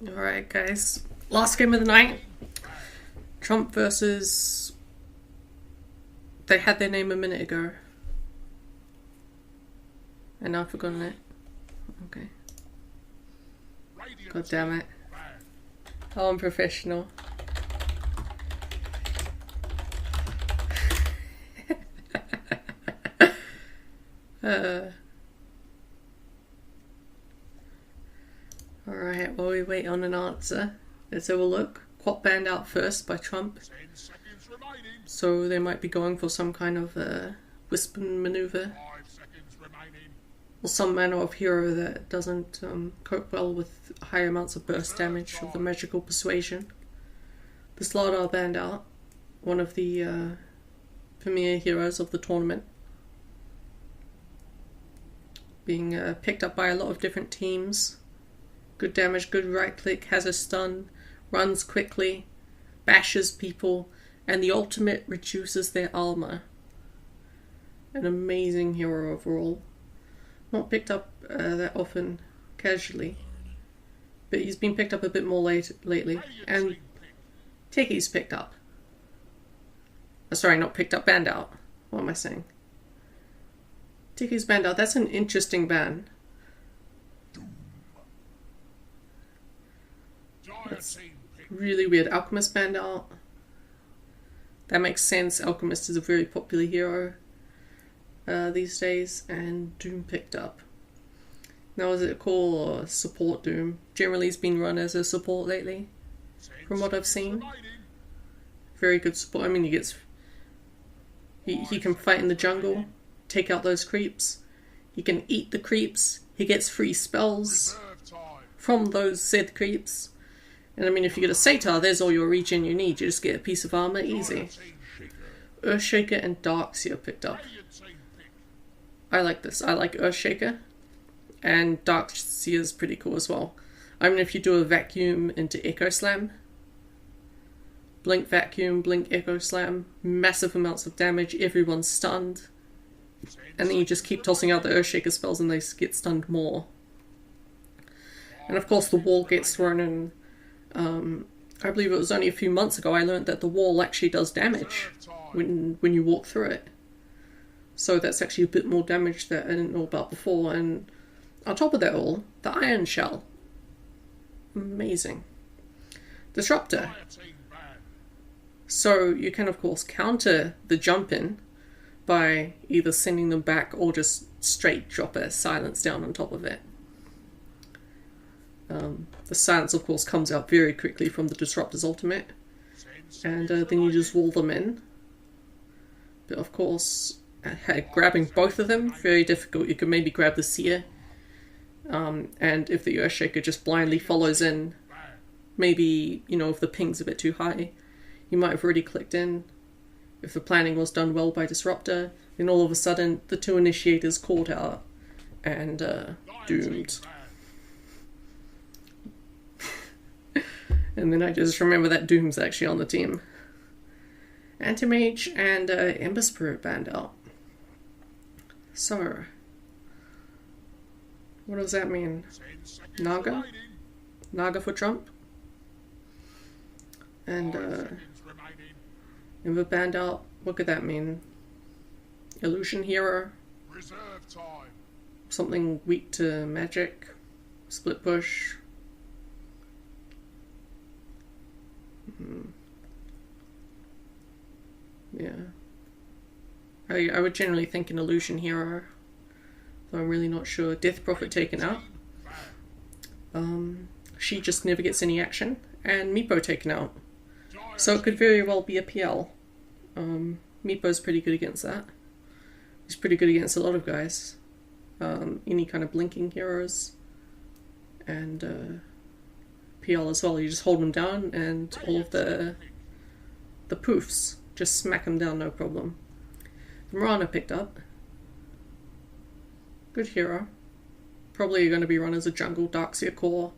Alright guys, last game of the night. Trump versus... They had their name a minute ago. And I've forgotten it. Okay. God damn it. How unprofessional. Alright, while we wait on an answer, let's have a look. Quad banned out first by Trump. So they might be going for some kind of whisper maneuver. Or some manner of hero that doesn't cope well with high amounts of burst damage of the magical persuasion. The Slardar banned out, one of the premier heroes of the tournament. Being picked up by a lot of different teams. Good damage, good right click, has a stun, runs quickly, bashes people, and the ultimate reduces their armor. An amazing hero overall. Not picked up that often casually, but he's been picked up a bit more lately. And Tiki's picked up. Sorry, not picked up, banned out. What am I saying? Tiki's banned out. That's an interesting ban. That's really weird. Alchemist banned out. That makes sense. Alchemist is a very popular hero these days. And Doom picked up. Now is it called support Doom? Generally he's been run as a support lately, from what I've seen. Very good support. I mean, he can fight in the jungle, take out those creeps. He can eat the creeps. He gets free spells from those said creeps. And I mean, if you get a Satyr, there's all your regen you need. You just get a piece of armor, easy. Earthshaker and Darkseer picked up. I like this. I like Earthshaker. And Darkseer is pretty cool as well. I mean, if you do a vacuum into Echo Slam, blink vacuum, blink Echo Slam, massive amounts of damage, everyone's stunned. And then you just keep tossing out the Earthshaker spells and they get stunned more. And of course the wall gets thrown in. I believe it was only a few months ago I learned that the wall actually does damage when you walk through it. So that's actually a bit more damage that I didn't know about before. And on top of that all, the Iron Shell. Amazing. Disruptor. So you can of course counter the jump in by either sending them back or just straight drop a silence down on top of it. The silence of course comes out very quickly from the Disruptor's ultimate, and then you just wall them in. But of course, grabbing both of them, very difficult. You can maybe grab the Seer, and if the Earthshaker just blindly follows in, maybe, you know, if the ping's a bit too high, you might have already clicked in. If the planning was done well by Disruptor, then all of a sudden the two initiators caught out and doomed. And then I just remember that Doom's actually on the team. Anti-Mage and Ember Spirit banned out. So, what does that mean? Naga? Naga for Trump? And Ember banned out. What could that mean? Illusion Hero? Something weak to magic? Split push? Yeah. I would generally think an Illusion Hero, though I'm really not sure. Death Prophet taken out. She just never gets any action. And Meepo taken out. So it could very well be a PL. Meepo's pretty good against that. He's pretty good against a lot of guys. Any kind of blinking heroes. And PL as well. You just hold them down and all of the poofs. Just smack them down, no problem. Marana picked up. Good hero. Probably going to be run as a jungle Darkseer core.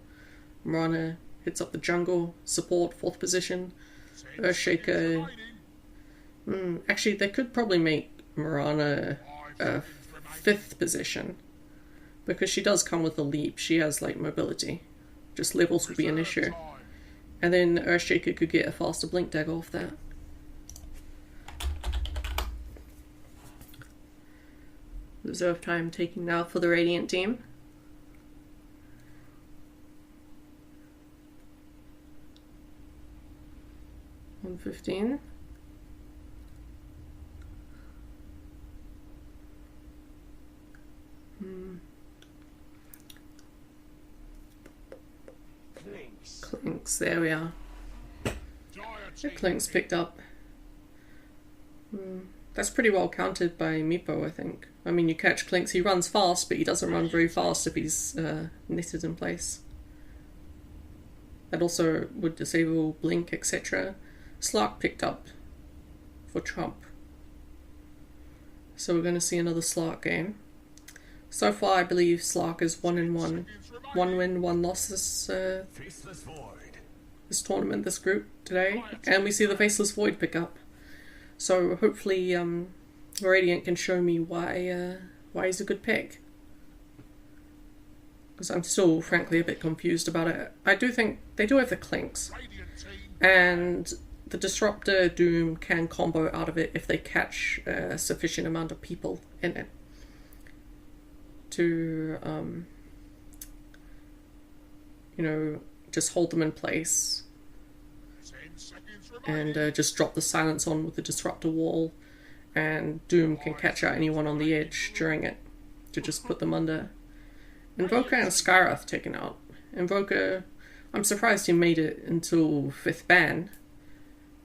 Marana hits up the jungle. Support, 4th position. Earthshaker. Actually, they could probably make Marana a 5th position. Because she does come with a leap. She has, like, mobility. just levels will be an issue. And then Earthshaker could get a faster blink dagger off that. Reserve time taking now for the Radiant team. $115. Clinks, there we are. The Clinks picked up. That's pretty well countered by Meepo, I think. I mean, you catch Clinks, he runs fast, but he doesn't run very fast if he's knitted in place. That also would disable Blink, etc. Slark picked up for Trump. So we're going to see another Slark game. So far, I believe Slark is 1-1. 1 win, 1 loss this tournament, this group today. And we see the Faceless Void pick up. So hopefully Radiant can show me why he's a good pick. Because I'm still, frankly, a bit confused about it. I do think they do have the Clinks. And the Disruptor Doom can combo out of it if they catch a sufficient amount of people in it. To, you know, just hold them in place. And just drop the silence on with the Disruptor Wall. And Doom can catch out anyone on the edge during it to just put them under. Invoker and Skyrath taken out. Invoker, I'm surprised he made it until 5th ban.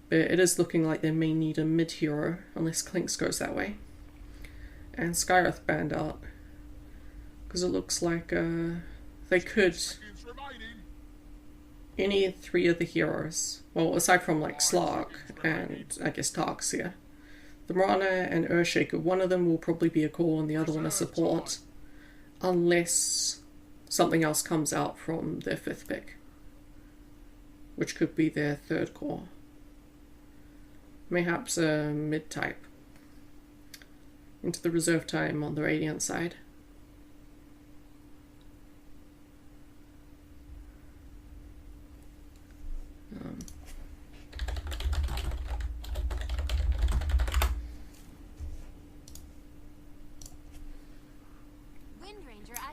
But it is looking like they may need a mid-hero, unless Clinks goes that way. And Skyrath banned out. Because it looks like they could... Any 3 of the heroes. Well, aside from like Slark and I guess Tarxia. The Marana and Earthshaker, one of them will probably be a core and the other one a support. Unless something else comes out from their 5th pick. Which could be their 3rd core. Mayhaps a mid-type. Into the reserve time on the Radiant side.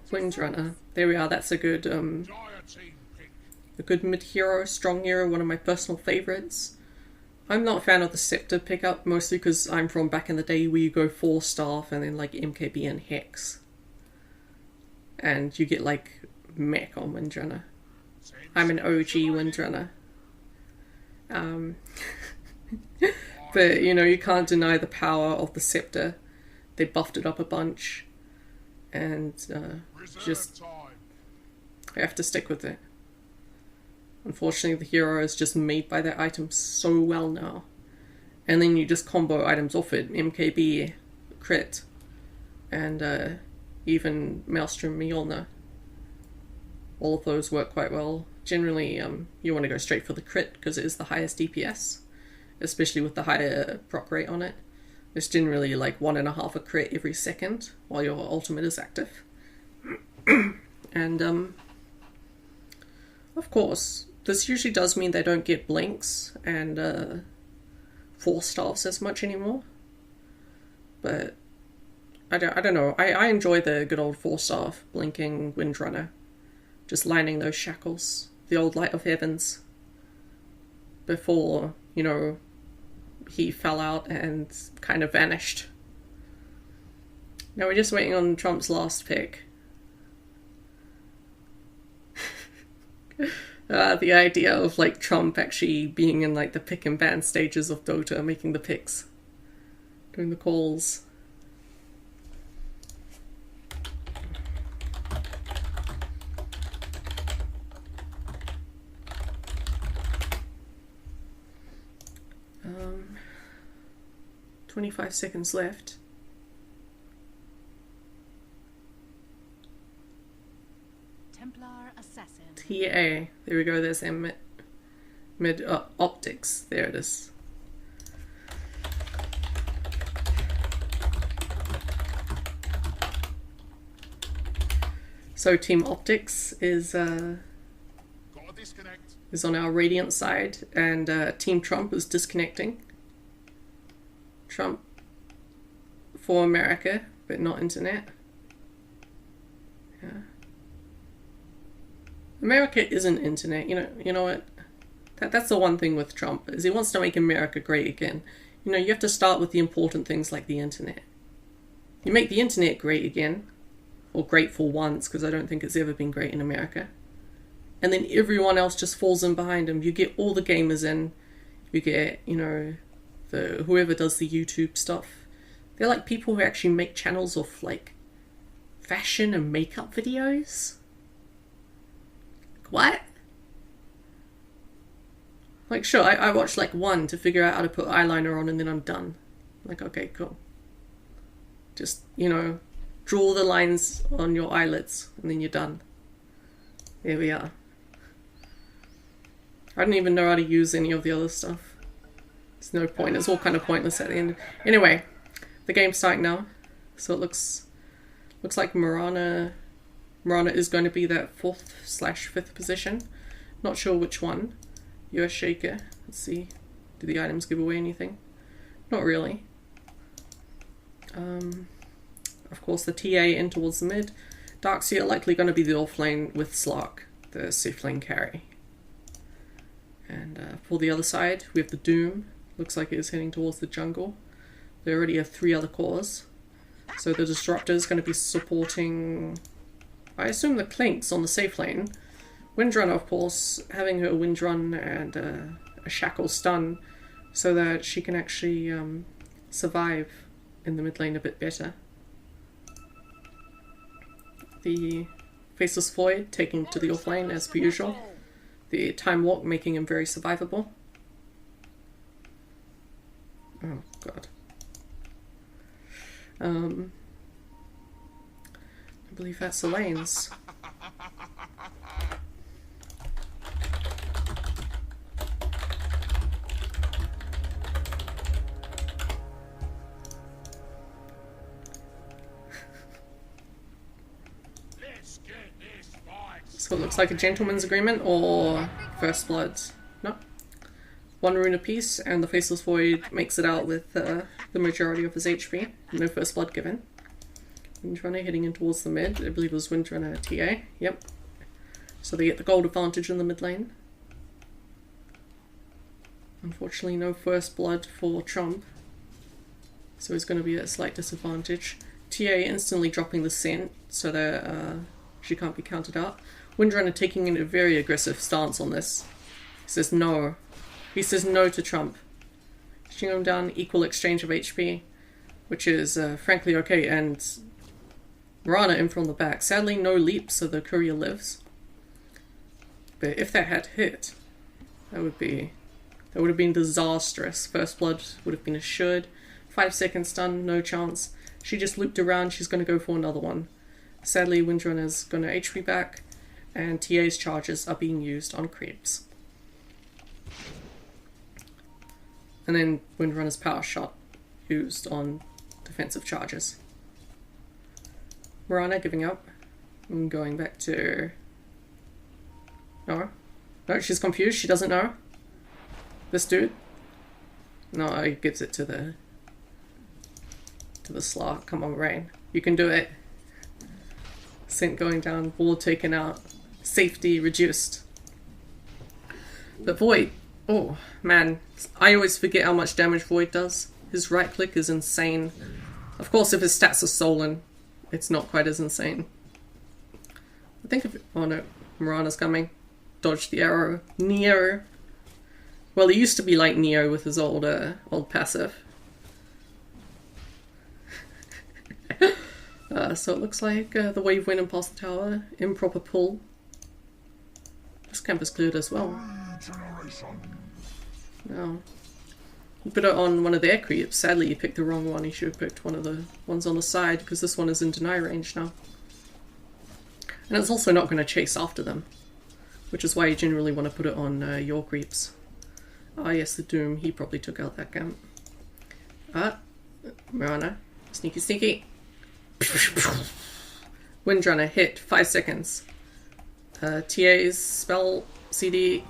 Windrunner. There we are, that's a good mid-hero, strong hero, one of my personal favourites. I'm not a fan of the Scepter pickup, mostly because I'm from back in the day where you go 4 staff and then like MKB and Hex. And you get like mech on Windrunner. I'm an OG Windrunner. But you know, you can't deny the power of the Scepter. They buffed it up a bunch. And just I have to stick with it. Unfortunately, the hero is just made by that item so well now. And then you just combo items off it. MKB, crit, and even Maelstrom Mjolnir. All of those work quite well. Generally, you want to go straight for the crit because it is the highest DPS. Especially with the higher proc rate on it. It's generally like 1.5 a crit every second while your ultimate is active. And of course, this usually does mean they don't get blinks and 4 staffs as much anymore. But I don't know. I enjoy the good old 4-staff blinking Windrunner. Just lining those shackles. The old Light of Heavens. Before, you know, he fell out and kind of vanished. Now we're just waiting on Trump's last pick. The idea of like Trump actually being in like the pick and ban stages of Dota, making the picks, doing the calls. Um, 25 seconds left. Templar Assassin. TA. There we go, there's a mid Optix. There it is. So Team Optix is is on our Radiant side, and Team Trump is disconnecting. Trump for America, but not internet. Yeah. America isn't internet. You know what? That's the one thing with Trump, is he wants to make America great again. You know, you have to start with the important things like the internet. You make the internet great again, or great for once, because I don't think it's ever been great in America. And then everyone else just falls in behind him. You get all the gamers in. You get, you know, whoever does the YouTube stuff. They're like people who actually make channels of like fashion and makeup videos. What? Like, sure, I watched like one to figure out how to put eyeliner on, and then I'm done. Like, okay, cool. Just, you know, draw the lines on your eyelids, and then you're done. There we are. I don't even know how to use any of the other stuff. There's no point. It's all kind of pointless at the end. Anyway, the game's starting now. So it looks like Marana is going to be that 4th/5th position. Not sure which one. US Shaker. Let's see. Do the items give away anything? Not really. Of course, the TA in towards the mid. Darkseer likely going to be the offlane with Slark, the safe lane carry. And for the other side, we have the Doom. Looks like it is heading towards the jungle. They already have 3 other cores. So the Disruptor is going to be supporting, I assume, the Clinks on the safe lane. Windrunner, of course, having her Windrun and a Shackle stun so that she can actually survive in the mid lane a bit better. The Faceless Void taking to the off lane as per usual. The Time Walk making him very survivable. Oh god. I believe that's the lanes. So it looks like a gentleman's agreement or first blood. No. 1 rune apiece, and the Faceless Void makes it out with the majority of his HP. No first blood given. Windrunner heading in towards the mid. I believe it was Windrunner TA. Yep. So they get the gold advantage in the mid lane. Unfortunately, no first blood for Trump. So he's going to be at a slight disadvantage. TA instantly dropping the scent so that she can't be counted out. Windrunner taking in a very aggressive stance on this. He says no. He says no to Trump. Shooting him down, equal exchange of HP, which is frankly okay, and Rana in from the back. Sadly, no leap, so the courier lives. But if that had hit, that would have been disastrous. First blood would have been assured. 5 seconds stun, no chance. She just looped around, she's going to go for another one. Sadly, Windrunner's going to HP back, and TA's charges are being used on creeps. And then Windrunner's power shot used on defensive charges. Marana giving up and going back to... No, she's confused, she doesn't know. This dude? No, he gives it to the Slark. Come on, Rain. You can do it. Scent going down, wall taken out, safety reduced. But Void, oh man, I always forget how much damage Void does. His right click is insane. Of course, if his stats are stolen, it's not quite as insane. I think if, oh no, Marana's coming. Dodge the arrow. Neo. Well, he used to be like Neo with his old passive. So it looks like the wave went and past the tower. Improper pull. This camp is cleared as well. No. He put it on one of their creeps. Sadly, he picked the wrong one. He should have picked one of the ones on the side, because this one is in deny range now. And it's also not going to chase after them, which is why you generally want to put it on your creeps. Ah yes, the Doom. He probably took out that camp. Ah, Marana. Sneaky, sneaky. Windrunner hit, 5 seconds. TA's spell CD.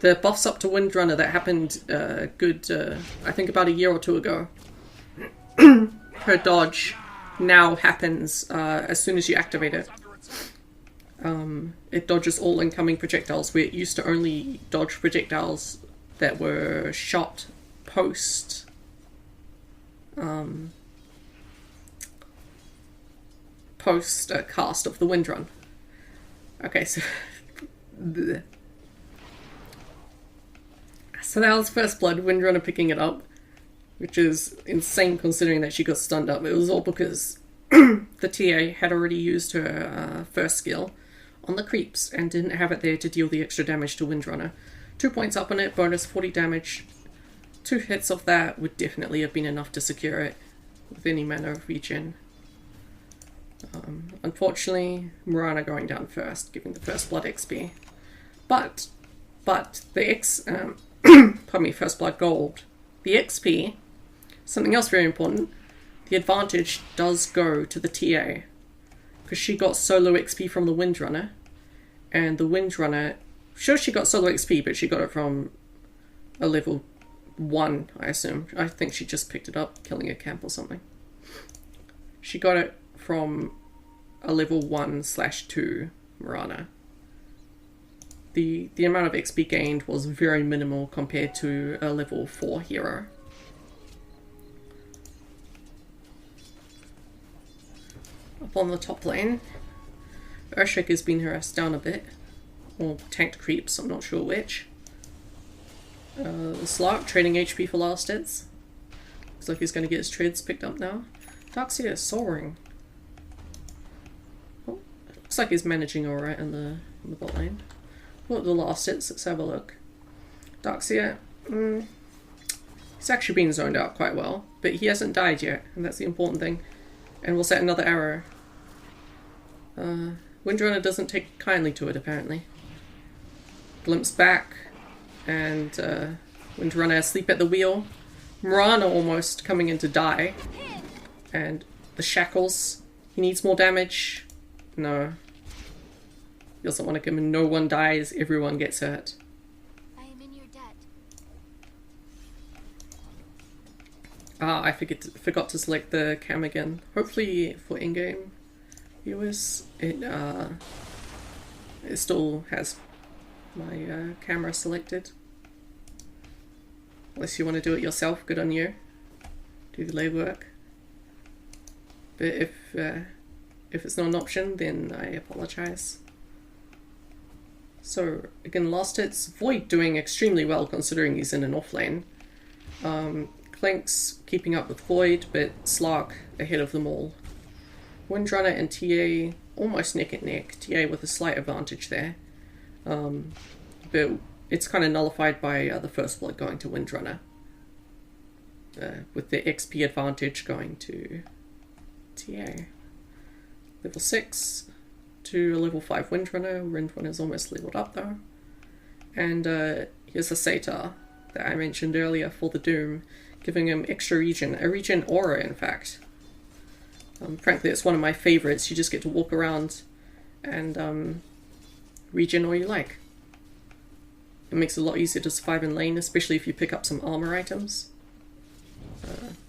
The buffs up to Windrunner that happened I think about a year or two ago. Her dodge now happens as soon as you activate it. It dodges all incoming projectiles, where it used to only dodge projectiles that were shot post cast of the Windrun. Okay, so so that was First Blood, Windrunner picking it up, which is insane considering that she got stunned up. It was all because the TA had already used her first skill on the creeps and didn't have it there to deal the extra damage to Windrunner. 2 points up on it, bonus 40 damage. 2 hits of that would definitely have been enough to secure it with any manner of regen. Unfortunately, Mirana going down first, giving the First Blood XP. But the pardon me, First Blood Gold. The XP, something else very important, the advantage does go to the TA. Because she got solo XP from the Windrunner, and the Windrunner, sure she got solo XP, but she got it from a level 1, I assume. I think she just picked it up, killing a camp or something. She got it from a level 1/2 Mirana. The amount of XP gained was very minimal compared to a level 4 hero. Up on the top lane, Urshik has been harassed down a bit, or tanked creeps, I'm not sure which. Slark trading HP for last hits. Looks like he's going to get his treads picked up now. Darkseer is soaring. Oh, looks like he's managing alright in the bot lane. What are the last hits? Let's have a look. Darkseer, he's actually been zoned out quite well, but he hasn't died yet, and that's the important thing. And we'll set another arrow. Windrunner doesn't take kindly to it, apparently. Glimpse back, and Windrunner asleep at the wheel. Mirana almost coming in to die. And the shackles. He needs more damage. No. He doesn't want to come in. No one dies, everyone gets hurt. I am in your debt. Ah, I forgot to select the cam again. Hopefully for in-game viewers, it still has my camera selected. Unless you want to do it yourself, good on you. Do the legwork. But if it's not an option, then I apologize. So again, last hits, Void doing extremely well considering he's in an off lane. Clink's keeping up with Void, but Slark ahead of them all. Windrunner and TA almost neck and neck. TA with a slight advantage there. But it's kind of nullified by the First Blood going to Windrunner. With the XP advantage going to TA. Level 6 to a level 5 Windrunner. Windrunner's almost leveled up though. And here's a Satyr that I mentioned earlier for the Doom, giving him extra regen, a regen aura in fact. Frankly, it's one of my favorites. You just get to walk around and regen all you like. It makes it a lot easier to survive in lane, especially if you pick up some armor items.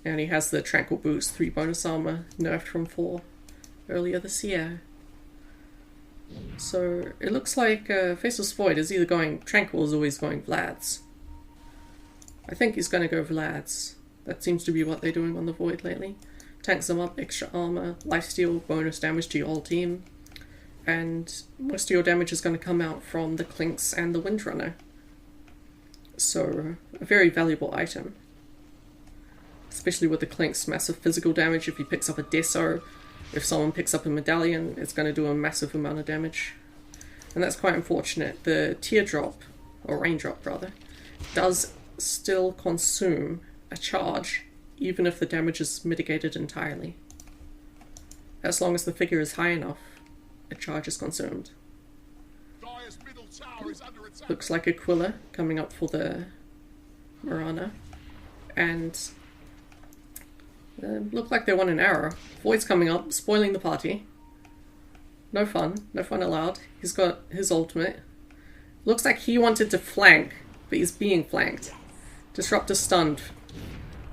And he has the Tranquil Boost, 3 bonus armor, nerfed from 4 earlier this year. So it looks like Faceless Void is either going Tranquil or always going Vlad's. I think he's going to go Vlad's. That seems to be what they're doing on the Void lately. Tanks them up, extra armor, lifesteal, bonus damage to your whole team. And most of your damage is going to come out from the Clinks and the Windrunner. So, a very valuable item. Especially with the Clink's massive physical damage. If he picks up a Deso, if someone picks up a Medallion, it's going to do a massive amount of damage. And that's quite unfortunate. The Teardrop, or Raindrop rather, does still consume a charge, even if the damage is mitigated entirely. As long as the figure is high enough, a charge is consumed. Looks like Aquila coming up for the Mirana. And look like they want an arrow. Void's coming up, spoiling the party. No fun allowed. He's got his ultimate. Looks like he wanted to flank, but he's being flanked. Disruptor stunned.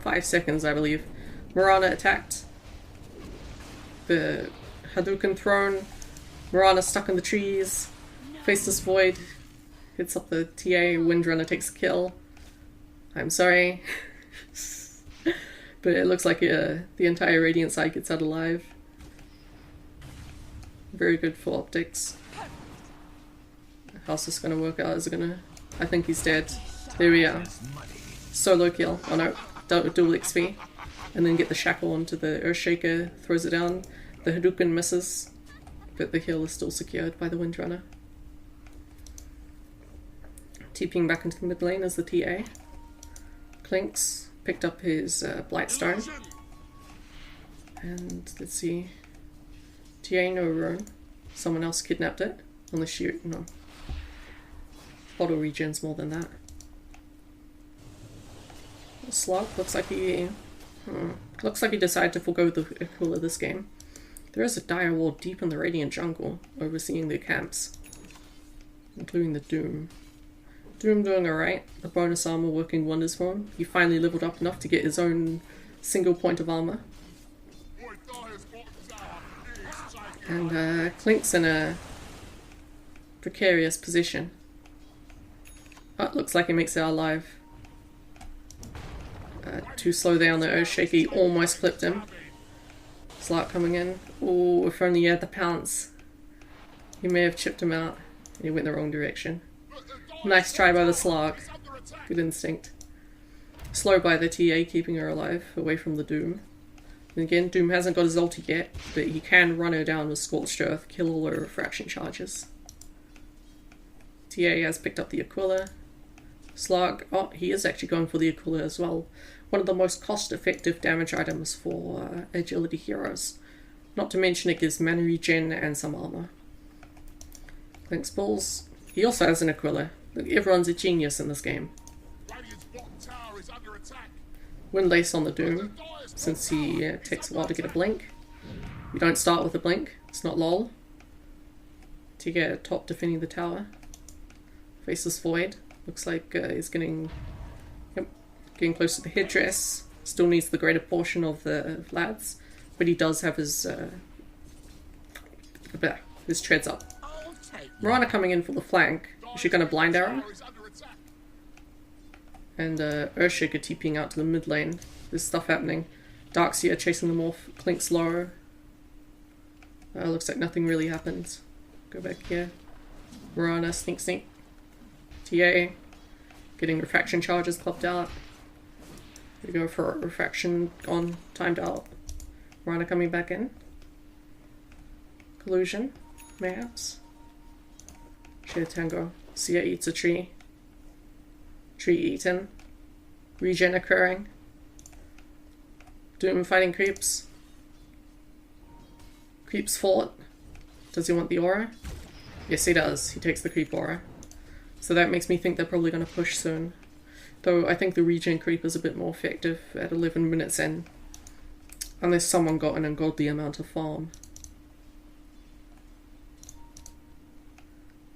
5 seconds, I believe. Mirana attacked. The Hadouken thrown. Mirana stuck in the trees. Faceless Void. Hits up the TA. Windrunner takes a kill. I'm sorry. But it looks like the entire Radiant side gets out alive. Very good for Optix. How's this gonna work out? Is it gonna... I think he's dead. There we are. Solo kill. Oh no. Dual XP. And then get the shackle onto the Earthshaker. Throws it down. The Hadouken misses. But the heal is still secured by the Windrunner. TPing back into the mid lane as the TA. Clinks picked up his Blightstone. And let's see. TA no rune. Someone else kidnapped it. Unless you... no. Auto regens more than that. Slug looks like he... looks like he decided to forgo the Aquila this game. There is a dire wall deep in the Radiant jungle, overseeing the camps. Including the Doom. Doom doing alright. The bonus armor working wonders for him. He finally leveled up enough to get his own single point of armor. And Clink's in a precarious position. But looks like he makes it out alive. Too slow there on the Earthshaker. He almost clipped him. Slark coming in. Oh, if only he had the pounce. He may have chipped him out. He went the wrong direction. Nice try by the Slark. Good instinct. Slow by the TA, keeping her alive, away from the Doom. And again, Doom hasn't got his ulti yet, but he can run her down with Scorched Earth, kill all her refraction charges. TA has picked up the Aquila. Slark, oh, he is actually going for the Aquila as well. One of the most cost-effective damage items for agility heroes. Not to mention it gives mana regen and some armor. Link's Bulls. He also has an Aquila. Everyone's a genius in this game. Windlace on the Doom, since he takes a while to get a blink. You don't start with a blink, it's not lol. To get top defending the tower. Faceless Void. Looks like he's getting close to the headdress. Still needs the greater portion of the lads, but he does have his treads up. Mirana coming in for the flank. Is she going to blind arrow? And Earthshaker TPing out to the mid lane. There's stuff happening. Darkseer chasing them off. Clink's low. Looks like nothing really happened. Go back here. Mirana, sneak. TA. Getting refraction charges clubbed out. We go for refraction on, timed out. Mirana coming back in. Collusion, mayhaps. Share Tango. Sia eats a tree. Tree eaten. Regen occurring. Doom fighting creeps. Creeps fought. Does he want the aura? Yes, he does. He takes the creep aura. So that makes me think they're probably going to push soon. Though I think the regen creep is a bit more effective at 11 minutes in. Unless someone got an ungodly amount of farm.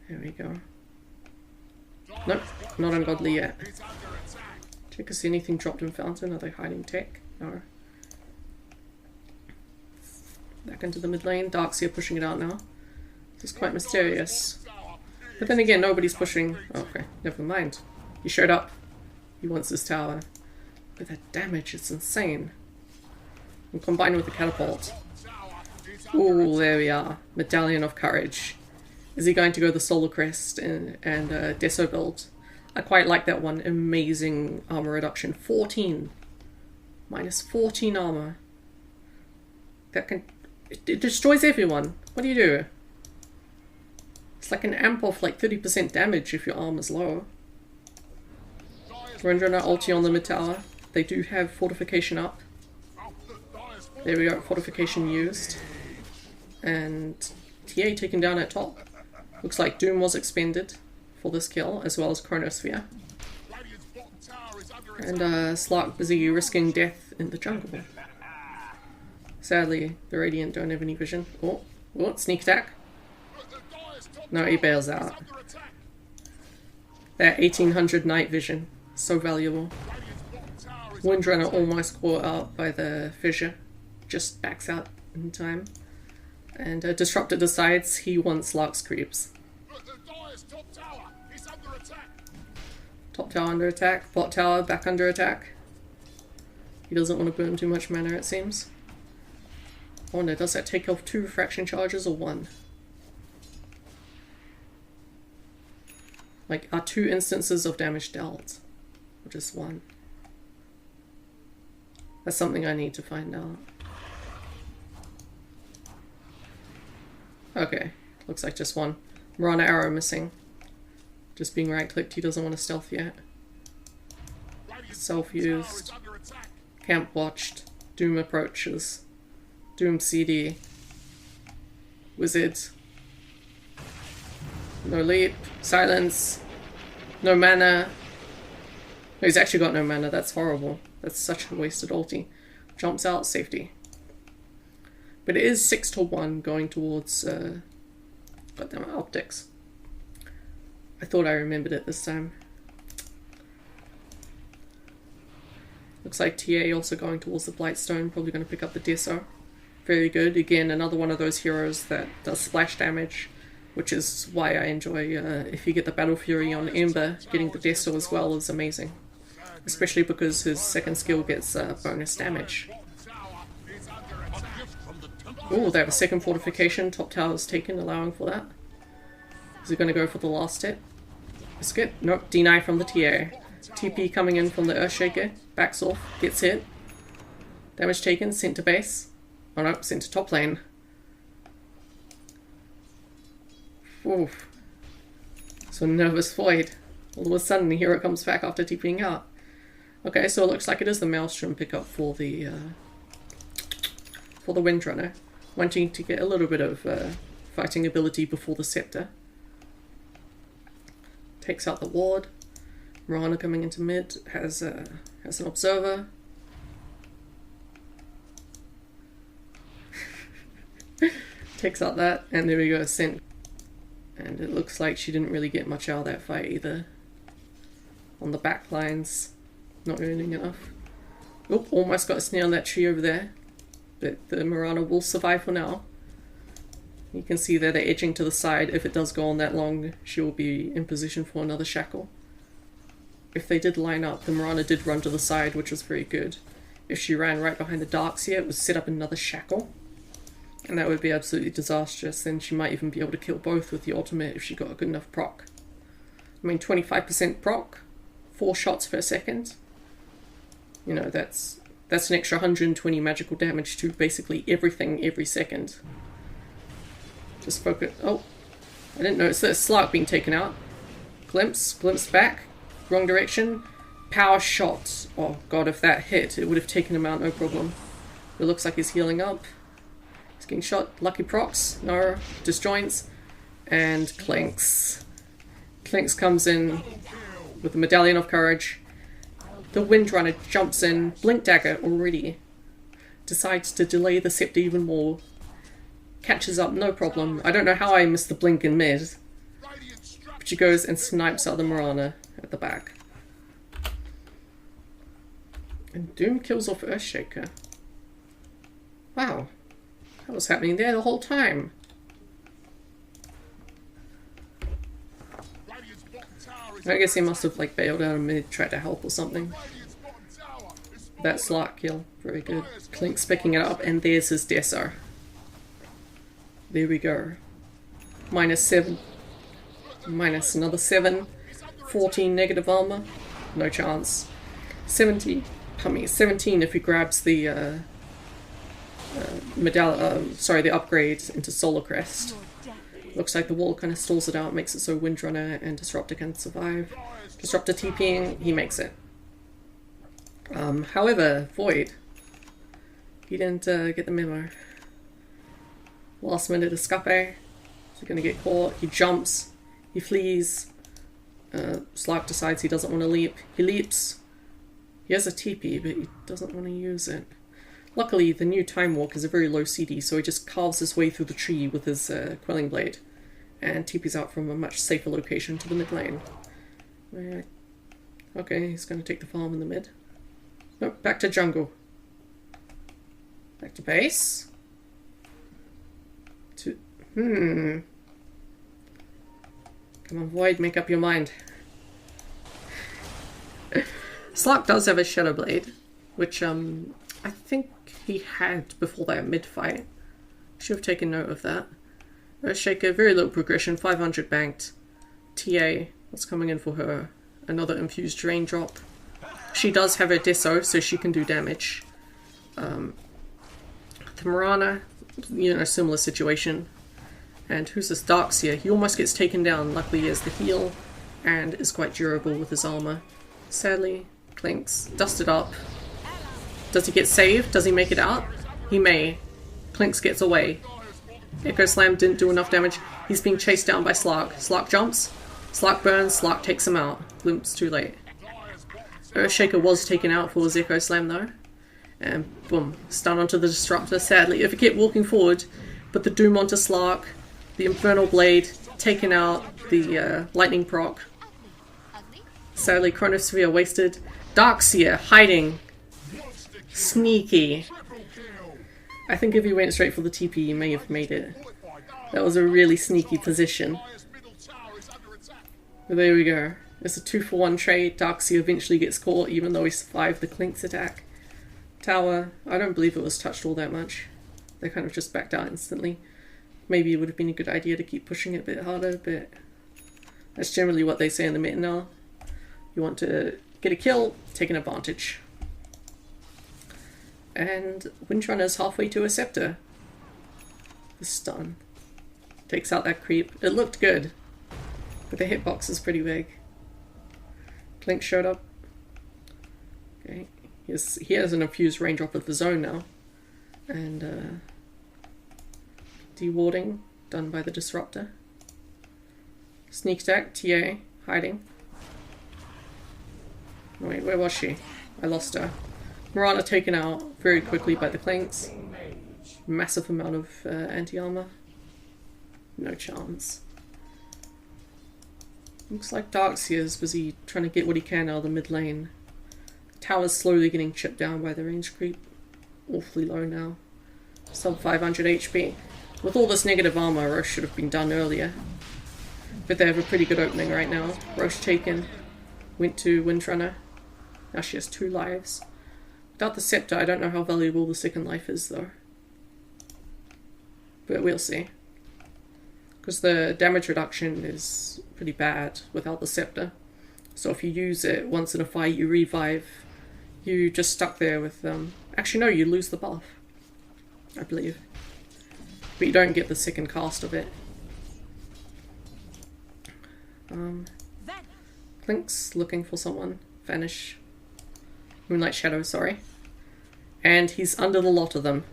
There we go. Nope, not ungodly yet. Check to see anything dropped in Fountain. Are they hiding tech? No. Back into the mid lane. Darkseer pushing it out now. This is quite mysterious. But then again, nobody's pushing. Oh, okay, never mind. He showed up. He wants this tower. But that damage, it's insane. And combined with the catapult. Ooh, there we are. Medallion of Courage. Is he going to go the Solar Crest and Deso build? I quite like that one. Amazing armor reduction. 14. Minus 14 armor. That can... It destroys everyone. What do you do? It's like an amp of like 30% damage if your armor's low. Windrunner ulti on the mid tower. They do have fortification up. There we go, fortification used. And TA taken down at top. Looks like Doom was expended for this kill, as well as Chronosphere. And Slark busy risking death in the jungle. Sadly, the Radiant don't have any vision. Oh, sneak attack. No, he bails out. That 1800 night vision. So valuable. Windrunner almost caught up by the fissure. Just backs out in time. And Disruptor decides he wants Lark's creeps. Top tower under attack. Bot tower back under attack. He doesn't want to burn too much mana, it seems. I wonder, does that take off 2 refraction charges or 1? Like, are 2 instances of damage dealt? Or just 1? That's something I need to find out. Okay, looks like just 1. Marana arrow missing. Just being right-clicked, he doesn't want to stealth yet. Self-used. Camp watched. Doom approaches. Doom CD. Wizard. No leap. Silence. No mana. No, he's actually got no mana. That's horrible. That's such a wasted ulti. Jumps out. Safety. But it is 6-1 going towards goddamn Optix. I thought I remembered it this time. Looks like TA also going towards the Blightstone. Probably going to pick up the Deso. Very good. Again, another one of those heroes that does splash damage, which is why I enjoy, if you get the Battle Fury on Ember, getting the Deso as well is amazing. Especially because his second skill gets bonus damage. Oh, they have a second fortification. Top tower is taken, allowing for that. Is he going to go for the last hit? Biscuit? Nope. Deny from the TA. TP coming in from the Earthshaker. Backs off. Gets hit. Damage taken. Sent to base. Oh no, sent to top lane. Oof. So nervous Void. All of a sudden the hero comes back after TPing out. Okay, so it looks like it is the Maelstrom pickup for the Windrunner. Wanting to get a little bit of fighting ability before the Scepter. Takes out the ward. Marana coming into mid has an observer. Takes out that, and there we go, sent. And it looks like she didn't really get much out of that fight either. On the back lines, not earning enough. Oop, almost got a snare on that tree over there. But the Marana will survive for now. You can see there they're edging to the side. If it does go on that long, she will be in position for another shackle. If they did line up, the Marana did run to the side, which was very good. If she ran right behind the Darks here, it would set up another shackle. And that would be absolutely disastrous. Then she might even be able to kill both with the ultimate if she got a good enough proc. I mean, 25% proc, 4 shots per second. You know, that's an extra 120 magical damage to basically everything every second. Just focus. Oh, I didn't notice that Slark being taken out. Glimpse back. Wrong direction. Power shot. Oh god, if that hit, it would have taken him out, no problem. It looks like he's healing up. He's getting shot. Lucky procs. No. Disjoints. And Clinks. Clinks comes in with the Medallion of Courage. The Windrunner jumps in. Blink Dagger already. Decides to delay the Scepter even more. Catches up, no problem. I don't know how I missed the blink in mid. But she goes and snipes out the Marana at the back. And Doom kills off Earthshaker. Wow. That was happening there the whole time. I guess he must have like bailed out a mid, tried to help or something. That Slark kill. Very good. Clink's picking it up and there's his Deso. There we go. -7. Minus another 7. 14 negative armor. No chance. 17 if he grabs the the upgrade into Solar Crest. Looks like the wall kind of stalls it out, makes it so Windrunner and Disruptor can survive. Disruptor TPing, he makes it. However, Void, he didn't get the memo. Last minute escape. He's gonna get caught. He jumps. He flees. Slark decides he doesn't want to leap. He leaps. He has a TP, but he doesn't want to use it. Luckily, the new Time Walk is a very low CD, so he just carves his way through the tree with his Quelling Blade, and TP's out from a much safer location to the mid lane. Where? Okay, he's going to take the farm in the mid. Nope, back to jungle. Back to base. Come on, Void, make up your mind. Slark does have a Shadow Blade, which I think he had before that mid-fight. Should have taken note of that. Earthshaker, very little progression, 500 banked. TA, what's coming in for her? Another infused drain drop. She does have a Deso, so she can do damage. The Mirana, you know, similar situation. And who's this? Darkseer. He almost gets taken down. Luckily he has the heal and is quite durable with his armor. Sadly, Clinks dusted up. Does he get saved? Does he make it out? He may. Clinks gets away. Echo Slam didn't do enough damage. He's being chased down by Slark. Slark jumps. Slark burns. Slark takes him out. Glimpse too late. Earthshaker was taken out for his Echo Slam though. And boom. Stun onto the Disruptor. Sadly, if he kept walking forward, but the Doom onto Slark. The Infernal Blade taken out. The Lightning proc. Sadly, Chronosphere wasted. Darkseer hiding. Sneaky. I think if he went straight for the TP, he may have made it. That was a really sneaky position. But there we go. It's a 2-for-1 trade. Darkseer eventually gets caught, even though he survived the Clink's attack. Tower, I don't believe it was touched all that much. They kind of just backed out instantly. Maybe it would have been a good idea to keep pushing it a bit harder, but that's generally what they say in the meta now. You want to get a kill, take an advantage. And Windrunner's halfway to a Scepter. The stun. Takes out that creep. It looked good, but the hitbox is pretty big. Clink showed up. Okay, he has an infused raindrop of his own now. And dewarding done by the Disruptor. Sneak attack, TA, hiding. Wait, where was she? I lost her. Mirana taken out very quickly by the Clinks. Massive amount of anti-armor. No chance. Looks like Darkseer's busy trying to get what he can out of the mid lane. Tower's slowly getting chipped down by the range creep. Awfully low now. Sub 500 HP. With all this negative armor, Roche should have been done earlier. But they have a pretty good opening right now. Roche taken. Went to Windrunner. Now she has 2 lives. Without the Scepter, I don't know how valuable the second life is though. But we'll see. Because the damage reduction is pretty bad without the Scepter. So if you use it once in a fight, you revive. You just stuck there with actually no, you lose the buff. I believe. But you don't get the second cast of it. Clink's looking for someone. Vanish. Moonlight Shadow, sorry. And he's under the lot of them.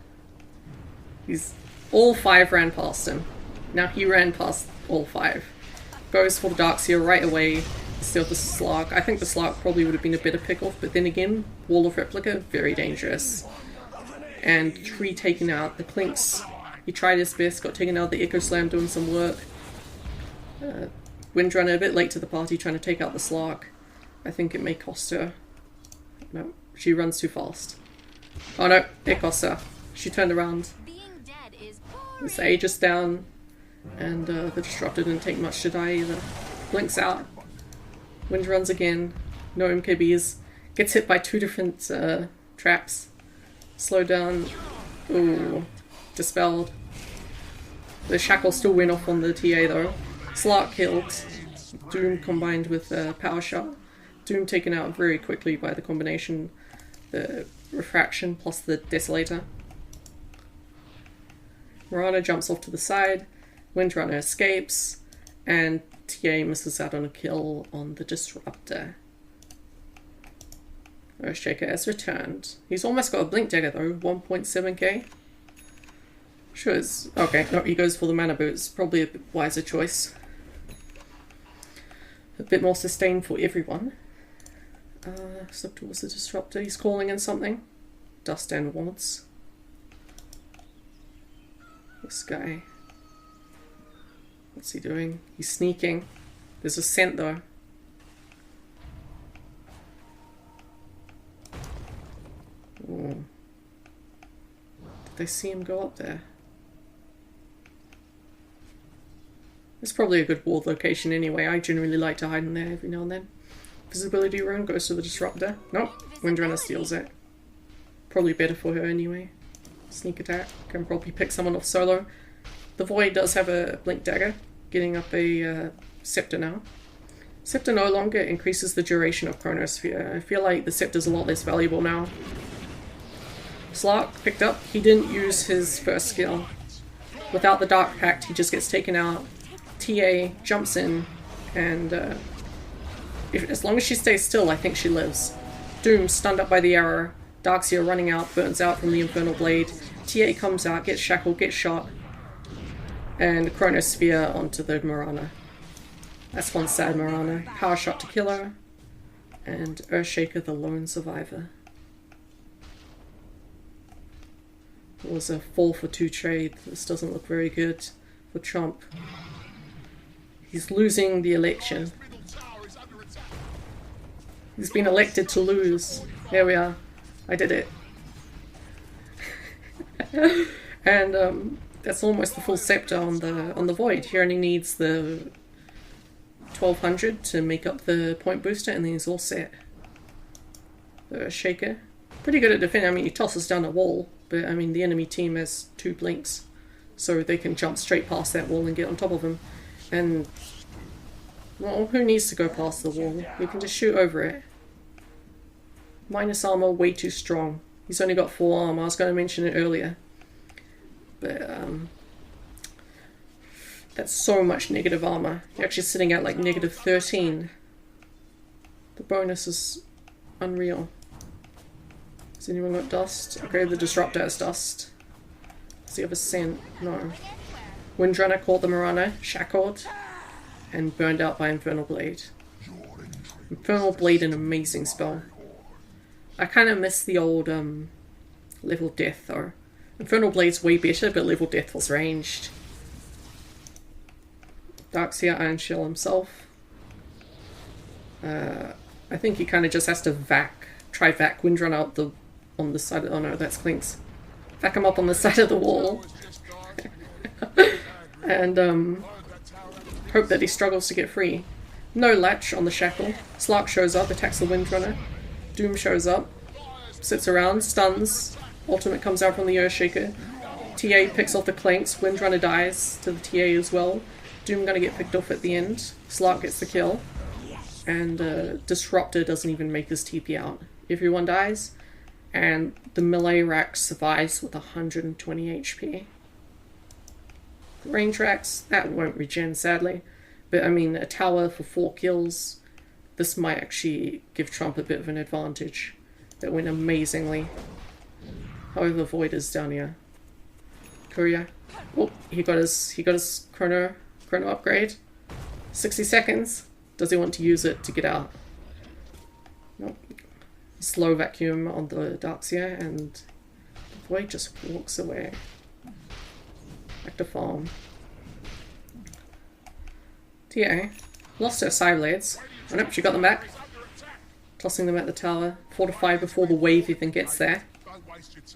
All 5 ran past him. Now he ran past all 5. Goes for the Darkseer right away. Still the Slark. I think the Slark probably would have been a better pick-off, but then again, Wall of Replica, very dangerous. And 3 taken out. The Clinks, he tried his best, got taken out. The Echo Slam doing some work. Windrunner a bit late to the party trying to take out the Slark. I think it may cost her. No, she runs too fast. Oh no, it cost her. She turned around. This Aegis down. And the Disruptor didn't take much to die either. Blinks out. Wind runs again. No MKBs. Gets hit by 2 different traps. Slow down. Ooh. Dispelled. The Shackle still went off on the TA though. Slark killed. Doom combined with Power Shot. Doom taken out very quickly by the combination. The Refraction plus the Desolator. Mirana jumps off to the side. Windrunner escapes. And TA misses out on a kill on the Disruptor. Earthshaker has returned. He's almost got a Blink Dagger though, 1.7k. Sure is. Okay, no, he goes for the Mana Boots. Probably a bit wiser choice. A bit more sustain for everyone. Slip towards the Disruptor. He's calling in something. Dust and Wards. This guy. What's he doing? He's sneaking. There's a scent though. they see him go up there. It's probably a good wall location anyway. I generally like to hide in there every now and then. Visibility rune goes to the disruptor. Nope, Windrunner steals it. Probably better for her anyway. Sneak attack. Can probably pick someone off solo. The Void does have a blink dagger. Getting up a scepter now. Scepter no longer increases the duration of Chronosphere. I feel like the scepter's a lot less valuable now. Slark picked up. He didn't use his first skill. Without the Dark Pact, he just gets taken out. TA jumps in, and as long as she stays still, I think she lives. Doom stunned up by the arrow. Darkseer running out, burns out from the Infernal Blade. TA comes out, gets shackled, gets shot. And Chronosphere onto the Mirana. That's one sad Mirana. Power shot to kill her. And Earthshaker, the lone survivor. It was a 4-for-2 trade. This doesn't look very good for Trump. He's losing the election. He's been elected to lose. There we are. I did it. And that's almost the full scepter on the Void. He only needs the 1200 to make up the point booster, and then he's all set. The Shaker. Pretty good at defending. I mean, he tosses down a wall, but I mean, the enemy team has 2 blinks, so they can jump straight past that wall and get on top of him. And, well, who needs to go past the wall? You can just shoot over it. Minus armor, way too strong. He's only got 4 armor. I was going to mention it earlier. But, that's so much negative armor. You're actually sitting at like negative 13. The bonus is unreal. Has anyone got dust? Okay, the Disruptor has dust. Does he have a scent? No. Windrunner caught the Mirana, shackled, and burned out by Infernal Blade. Infernal Blade, an amazing spell. I kind of miss the old level death though. Infernal Blade's way better, but level death was ranged. Darkseer Iron Shell himself. I think he kind of just has to try vac Windrunner out on the side of, oh no, that's Clinks. Vac him up on the side of the wall. And hope that he struggles to get free. No latch on the shackle. Slark shows up, attacks the Windrunner. Doom shows up, sits around, stuns. Ultimate comes out from the Earthshaker. TA picks off the Clanks. Windrunner dies to the TA as well. Doom gonna get picked off at the end. Slark gets the kill. And Disruptor doesn't even make his TP out. Everyone dies. And the melee rack survives with 120 HP. The range racks, that won't regen sadly. But I mean, a tower for 4 kills. This might actually give Trump a bit of an advantage. That went amazingly. However, the Void is down here. Courier. Oh, he got his chrono upgrade. 60 seconds. Does he want to use it to get out? Nope. Slow vacuum on the Darkseer, and the Void just walks away. Back to farm. TA. Lost her Cyblades. Oh nope, she got them back. Tossing them at the tower. Fortify before the wave even gets there.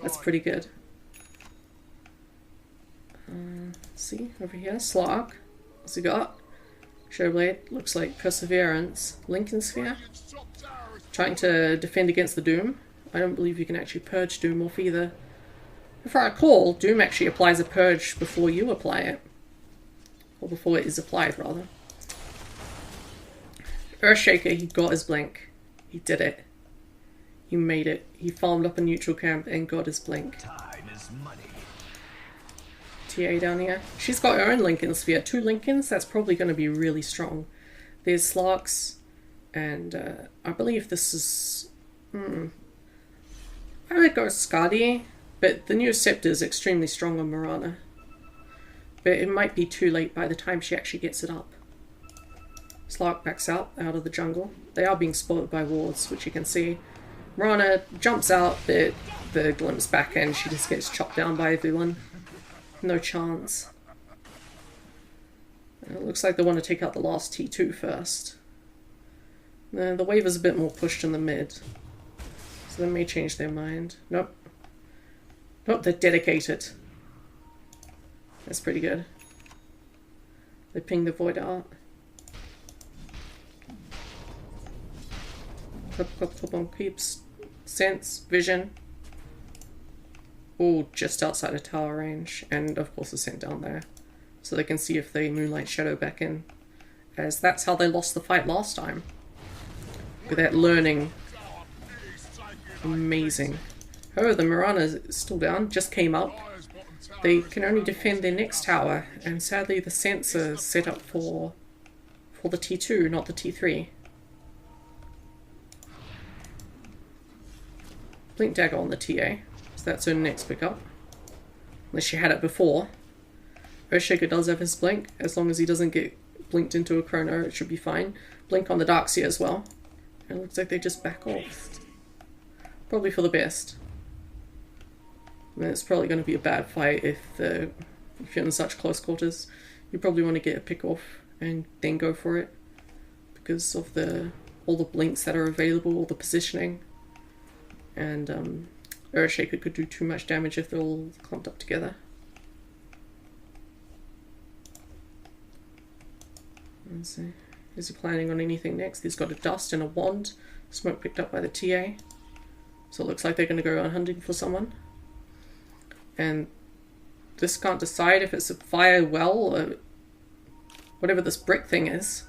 That's pretty good. See, over here, Slark. What's he got? Showblade. Looks like Perseverance. Lincoln Sphere. Trying to defend against the Doom. I don't believe you can actually purge Doom off either. If I recall, Doom actually applies a purge before you apply it. Or before it is applied, rather. Earthshaker, he got his blink. He did it. He made it. He farmed up a neutral camp and got his blink. Time is money. TA down here. She's got her own Lincoln Sphere. 2 Lincolns, that's probably going to be really strong. There's Slarks, and I believe this is... I would go Skadi, but the new Scepter is extremely strong on Mirana. But it might be too late by the time she actually gets it up. Slark backs out of the jungle. They are being spotted by wards, which you can see. Mirana jumps out, but the glimpse back end, she just gets chopped down by everyone. No chance. It looks like they want to take out the last T2 first. The wave is a bit more pushed in the mid, so they may change their mind. Nope. Oh, they're dedicated. That's pretty good. They ping the void out. Clip on keeps. Sense, vision. All just outside of tower range. And of course, a scent down there. So they can see if they moonlight shadow back in. As that's how they lost the fight last time. With that learning. Amazing. Oh, the Mirana is still down. Just came up. They can only defend their next tower. And sadly, the sensor set up for the T2, not the T3. Blink Dagger on the TA. So that's her next pickup. Unless she had it before. Earthshaker does have his blink. As long as he doesn't get blinked into a chrono, it should be fine. Blink on the Darkseer as well. And it looks like they just back off. Probably for the best. I mean, it's probably going to be a bad fight if you're in such close quarters. You probably want to get a pick off and then go for it. Because of all the blinks that are available, all the positioning. And Earthshaker could do too much damage if they're all clumped up together. Let's see. Is he planning on anything next? He's got a dust and a wand. Smoke picked up by the TA. So it looks like they're going to go on hunting for someone. And this can't decide if it's a fire well or whatever this brick thing is.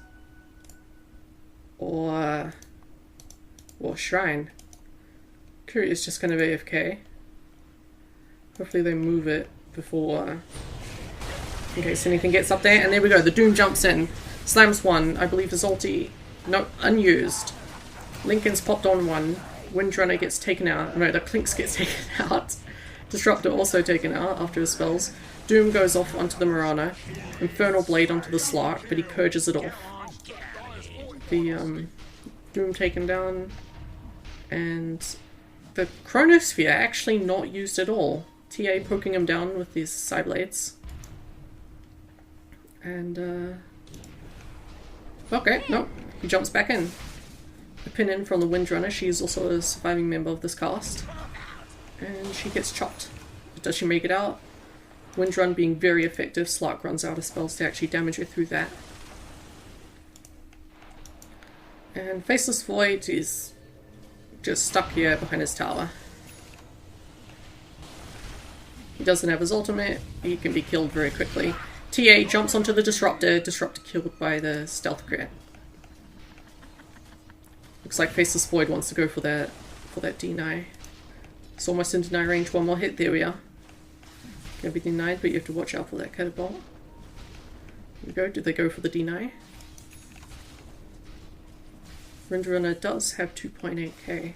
Or shrine. Is just kind of AFK. Hopefully they move it before in case anything gets up there. And there we go, the Doom jumps in, slams one, I believe his ulti, no, unused. Lincoln's popped on one, Windrunner gets taken out, no, the Clinks gets taken out. Disruptor also taken out after his spells. Doom goes off onto the Mirana, Infernal Blade onto the Slark, but he purges it off. The Doom taken down, and the Chronosphere actually not used at all. TA poking him down with these side blades. And, okay, no, he jumps back in. A pin in from the Windrunner. She is also a surviving member of this cast. And she gets chopped. Does she make it out? Windrun being very effective. Slark runs out of spells to actually damage her through that. And Faceless Void is just stuck here behind his tower. He doesn't have his ultimate, he can be killed very quickly. TA jumps onto the Disruptor, Disruptor killed by the stealth crit. Looks like Faceless Void wants to go for that deny. It's almost in deny range, one more hit, there we are. Gonna be denied, but you have to watch out for that catapult. Here we go, did they go for the deny? Windrunner does have 2.8k.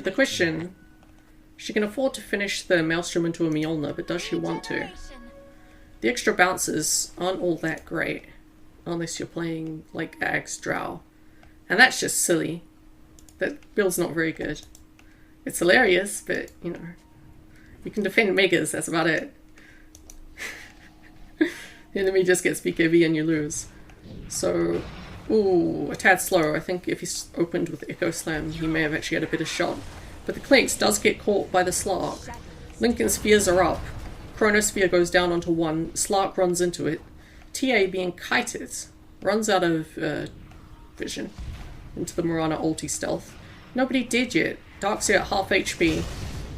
The question, she can afford to finish the Maelstrom into a Mjolnir, but does she want to? The extra bounces aren't all that great, unless you're playing like Axe Drow. And that's just silly. That build's not very good. It's hilarious, but you know, you can defend Megas, that's about it. The enemy just gets BKB and you lose. So, ooh, a tad slow. I think if he's opened with Echo Slam, he may have actually had a better shot. But the Clinks does get caught by the Slark. Lincoln's Spheres are up. Chronosphere goes down onto one. Slark runs into it. TA being kited. Runs out of vision into the Mirana ulti stealth. Nobody did yet. Darkseer at half HP.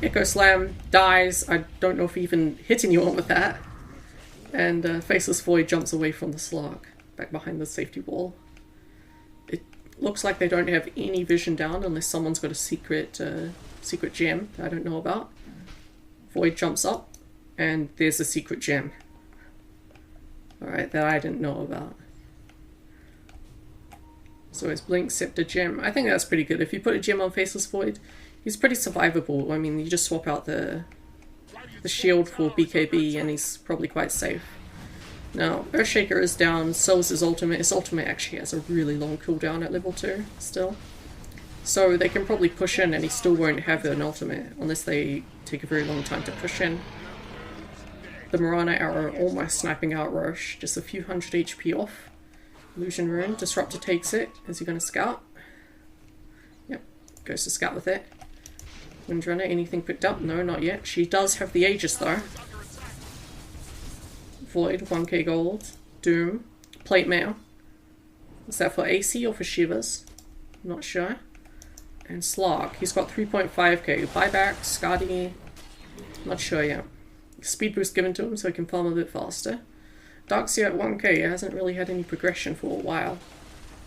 Echo Slam dies. I don't know if he even hit anyone with that. And Faceless Void jumps away from the Slark. Back behind the safety wall. It looks like they don't have any vision down unless someone's got a secret gem that I don't know about. Void jumps up and there's a secret gem. Alright, that I didn't know about. So it's Blink, Scepter, Gem. I think that's pretty good. If you put a gem on Faceless Void, he's pretty survivable. I mean, you just swap out the shield for BKB and he's probably quite safe. Now, Earthshaker is down, so is his ultimate. His ultimate actually has a really long cooldown at level 2 still. So they can probably push in and he still won't have an ultimate unless they take a very long time to push in. The Mirana arrow almost sniping out Roche, just a few hundred HP off. Illusion Rune, Disruptor takes it. Is he going to scout? Yep, goes to scout with it. Windrunner, anything picked up? No, not yet. She does have the Aegis though. Void, 1k gold. Doom, Plate Mail. Is that for AC or for Shivers? Not sure. And Slark, he's got 3.5k. Buyback, Skadi, not sure yet. Speed boost given to him so he can farm a bit faster. Darkseer at 1k hasn't really had any progression for a while.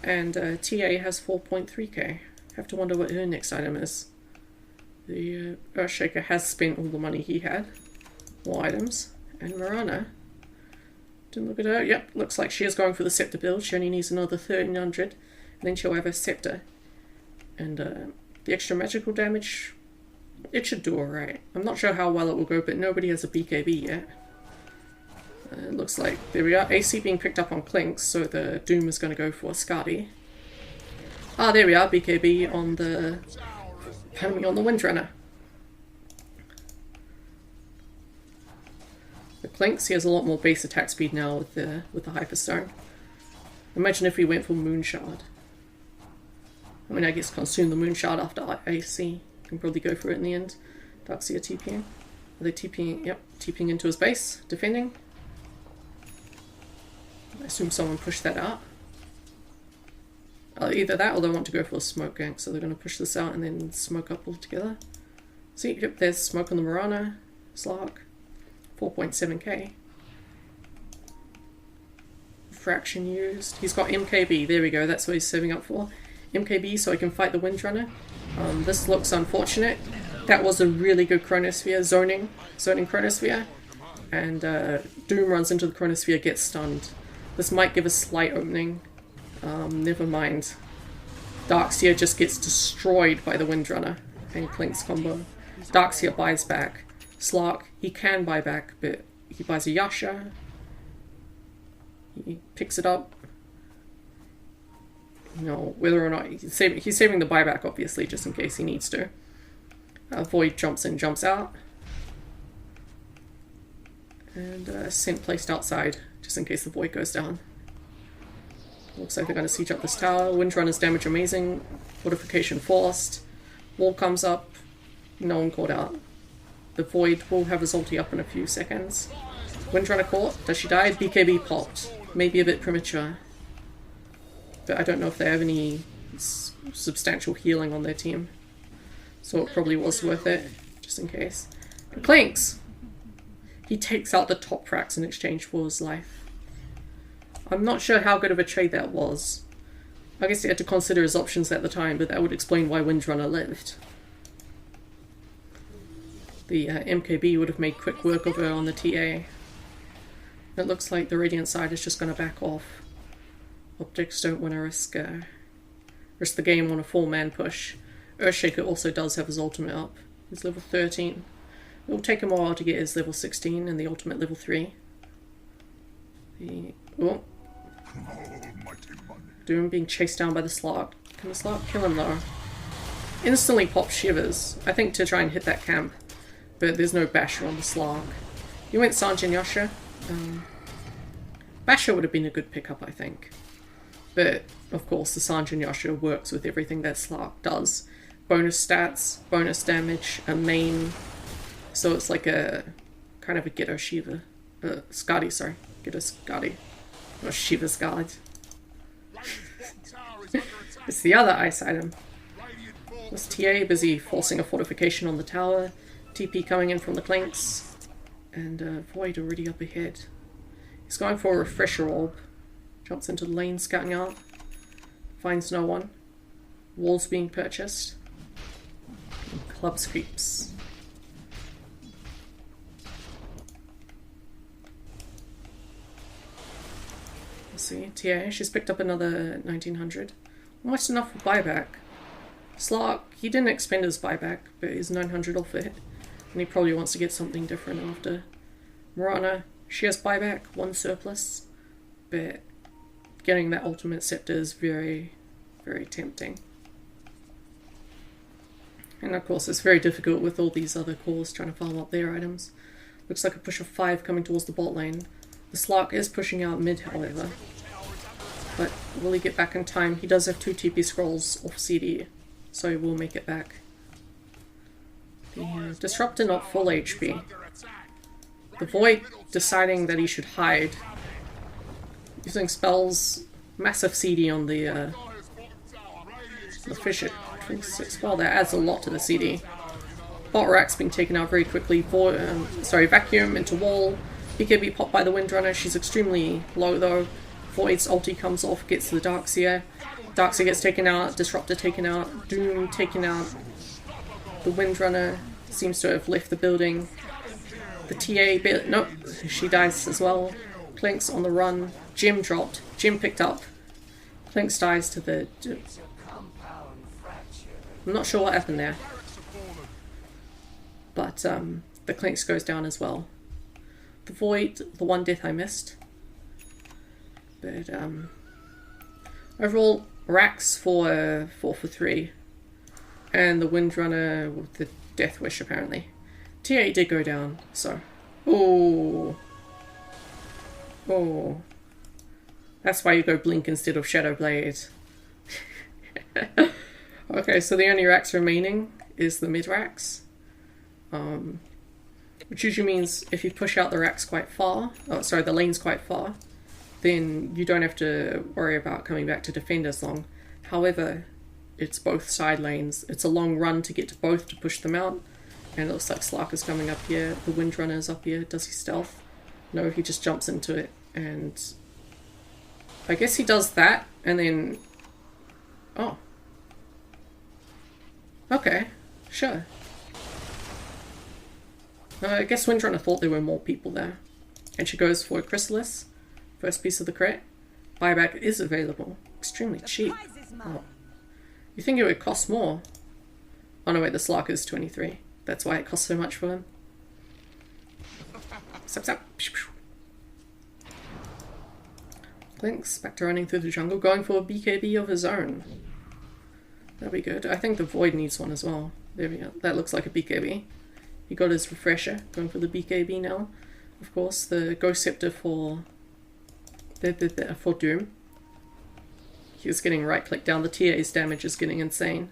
And TA has 4.3k. Have to wonder what her next item is. The Earthshaker has spent all the money he had. More items. And Marana. Didn't look at her. Yep, looks like she is going for the Scepter build. She only needs another 1300. And then she'll have a Scepter. And the extra magical damage, it should do alright. I'm not sure how well it will go, but nobody has a BKB yet. It looks like, there we are, AC being picked up on Clinks, so the Doom is going to go for Skadi. Ah, there we are, BKB on the, pardon me, on the Windrunner. The Clinks, he has a lot more base attack speed now with the Hyperstone. Imagine if we went for Moonshard. I mean, I guess consume the Moonshard after AC. Can probably go for it in the end. Darkseer TPing. Are they TPing? Yep, TPing into his base. Defending. I assume someone pushed that out. Either that or they want to go for a smoke gank, so they're going to push this out and then smoke up altogether. See, yep, there's smoke on the Marana. Slark. 4.7k. Fraction used. He's got MKB. There we go, that's what he's serving up for. MKB so I can fight the Windrunner. This looks unfortunate. That was a really good Chronosphere, zoning Chronosphere. And Doom runs into the Chronosphere, gets stunned. This might give a slight opening. Never mind. Darkseer just gets destroyed by the Windrunner and Clink's combo. Darkseer buys back. Slark, he can buy back, but he buys a Yasha. He picks it up. You know, whether or not he's saving the buyback, obviously, just in case he needs to. Void jumps in, jumps out. And Scent placed outside, just in case the Void goes down. Looks like they're going to siege up this tower. Windrunner's damage amazing. Fortification forced. Wall comes up. No one caught out. The Void will have his ulti up in a few seconds. Windrunner caught. Does she die? BKB popped. Maybe a bit premature. But I don't know if they have any substantial healing on their team. So it probably was worth it, just in case. And Clinks! He takes out the top frax in exchange for his life. I'm not sure how good of a trade that was. I guess he had to consider his options at the time, but that would explain why Windrunner lived. The MKB would have made quick work of her on the TA. It looks like the Radiant side is just going to back off. Optix don't want to risk the game on a 4-man push. Earthshaker also does have his ultimate up. He's level 13. It will take him a while to get his level 16 and the ultimate level 3. Doom being chased down by the Slark. Can the Slark kill him though? Instantly pop Shivers, I think, to try and hit that camp. But there's no Basher on the Slark. You went Sanjin Yasha. Basher would have been a good pickup, I think. But, of course, the Sanjin Yasha works with everything that Slark does. Bonus stats, bonus damage, a main. So it's like a kind of a Ghetto Shiva. Skadi, sorry. Ghetto Skadi. Or Shiva Skadi. It's the other ice item. Was TA busy forcing a fortification on the tower. TP coming in from the Clinks. And Void already up ahead. He's going for a Refresher Orb. Jumps into the lane, scouting out. Finds no one. Walls being purchased. And clubs creeps. Let's see. TA, she's picked up another 1900. Almost enough for buyback. Slark, he didn't expend his buyback, but he's 900 off it. And he probably wants to get something different after. Marana, she has buyback, 1 surplus. But getting that ultimate scepter is very, very tempting. And of course it's very difficult with all these other cores trying to farm up their items. Looks like a push of 5 coming towards the bot lane. The Slark is pushing out mid, however. But will he get back in time? He does have 2 TP scrolls off CD, so he will make it back. The Disruptor not full HP. The Void deciding that he should hide. Using spells. Massive CD on the fish at 26. Well, that adds a lot to the CD. Bot Rack's being taken out very quickly. Vacuum into wall. BKB popped by the Windrunner. She's extremely low though. Void's ulti comes off, gets to the Darkseer. Darkseer gets taken out. Disruptor taken out. Doom taken out. The Windrunner seems to have left the building. The TA, nope, she dies as well. Clinks on the run. Gem dropped. Gem picked up. Clinks dies to the... I'm not sure what happened there. But the Clinks goes down as well. The Void, the one death I missed. But overall, Rax for 4 for 3. And the Windrunner with the Death Wish apparently. TA did go down, so... Oh. Oh. That's why you go Blink instead of Shadow Blade. Okay, so the only Rax remaining is the mid Rax. Which usually means if you push out the Rax quite far, the lanes quite far, then you don't have to worry about coming back to defend as long. However, it's both side lanes. It's a long run to get to both to push them out. And it looks like Slark is coming up here. The Windrunner is up here. Does he stealth? No, he just jumps into it. And I guess he does that. And then... Oh. Okay. Sure. I guess Windrunner thought there were more people there. And she goes for a Chrysalis. First piece of the crit. Buyback is available. Extremely cheap. Oh. You think it would cost more? Oh no wait, the Slark is 23. That's why it costs so much for him. Zap. Clinks back to running through the jungle, going for a BKB of his own. That'd be good. I think the Void needs one as well. There we go. That looks like a BKB. He got his refresher, going for the BKB now. Of course, the Ghost Scepter for Doom. He's getting right click down. The TA's damage is getting insane.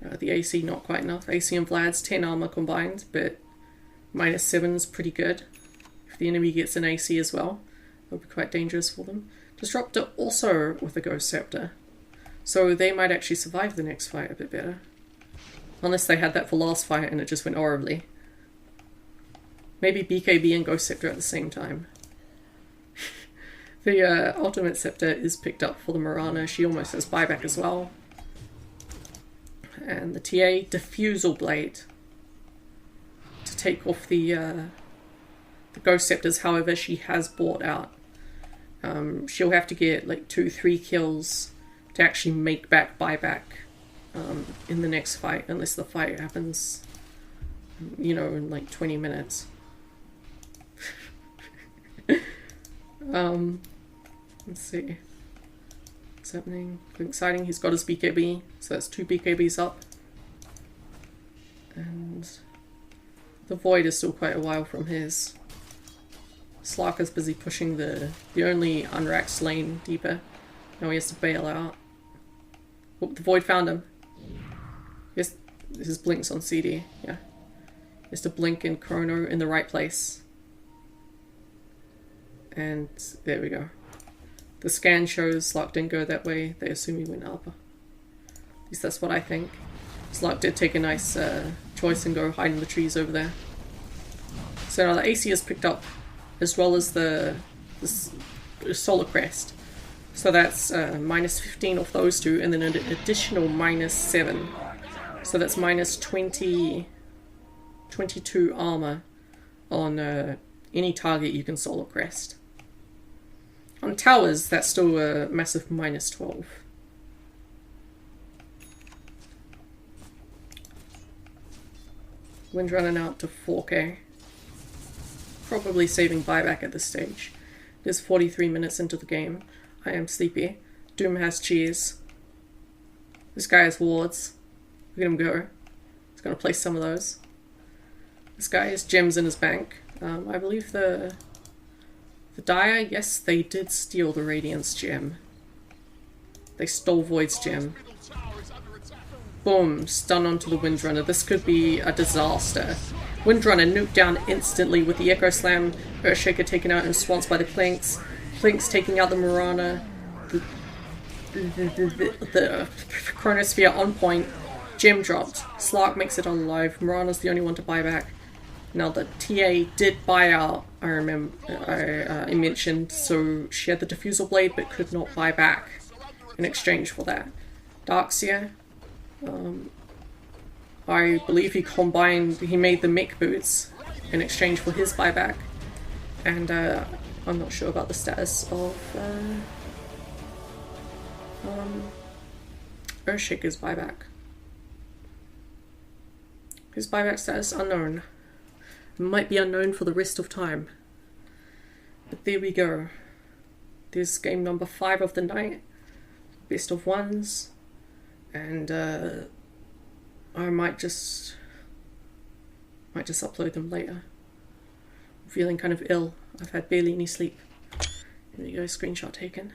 The AC not quite enough. AC and Vlad's 10 armor combined, but -7 is pretty good. If the enemy gets an AC as well, it'll be quite dangerous for them. Disruptor also with a Ghost Scepter, so they might actually survive the next fight a bit better. Unless they had that for last fight and it just went horribly. Maybe BKB and Ghost Scepter at the same time. The Ultimate Scepter is picked up for the Mirana. She almost has buyback as well. And the TA, Diffusal Blade. To take off the Ghost Scepters, however, she has bought out. She'll have to get like 2-3 kills to actually make back buyback in the next fight, unless the fight happens, you know, in like 20 minutes. Let's see what's happening. Exciting. He's got his BKB, so that's 2 BKBs up, and the Void is still quite a while from his. Slark is busy pushing the only unracked lane deeper. Now he has to bail out. Oh, the Void found him. Yes, his blinks on CD. Yeah, he has to blink in Chrono in the right place. And there we go. The scan shows Slark didn't go that way. They assume he went up. At least that's what I think. Slark did take a nice choice and go hide in the trees over there. So now the AC is picked up, as well as the Solar Crest. So that's -15 off those two, and then an additional -7. So that's -20, 22 armor on any target you can Solar Crest. On towers, that's still a massive -12. Windrunner now up to 4k. Probably saving buyback at this stage. It is 43 minutes into the game. I am sleepy. Doom has cheers. This guy has wards. Look at him go. He's gonna place some of those. This guy has gems in his bank. I believe the Dire, yes, they did steal the Radiance gem. They stole Void's gem. Boom, stun onto the Windrunner. This could be a disaster. Windrunner nuked down instantly with the Echo Slam. Earthshaker taken out in response by the Plinks. Plinks taking out the Mirana. The Chronosphere on point. Gem dropped. Slark makes it alive. Mirana's the only one to buy back. Now the TA did buy out, I remember, I mentioned, so she had the Diffusal Blade but could not buy back in exchange for that. Darkseer, I believe he made the mech boots in exchange for his buyback. And I'm not sure about the status of Earthshaker's buyback. His buyback status unknown. Might be unknown for the rest of time. But there we go. There's game number 5 of the night. Best of ones. And I might just upload them later. I'm feeling kind of ill. I've had barely any sleep. There we go, screenshot taken.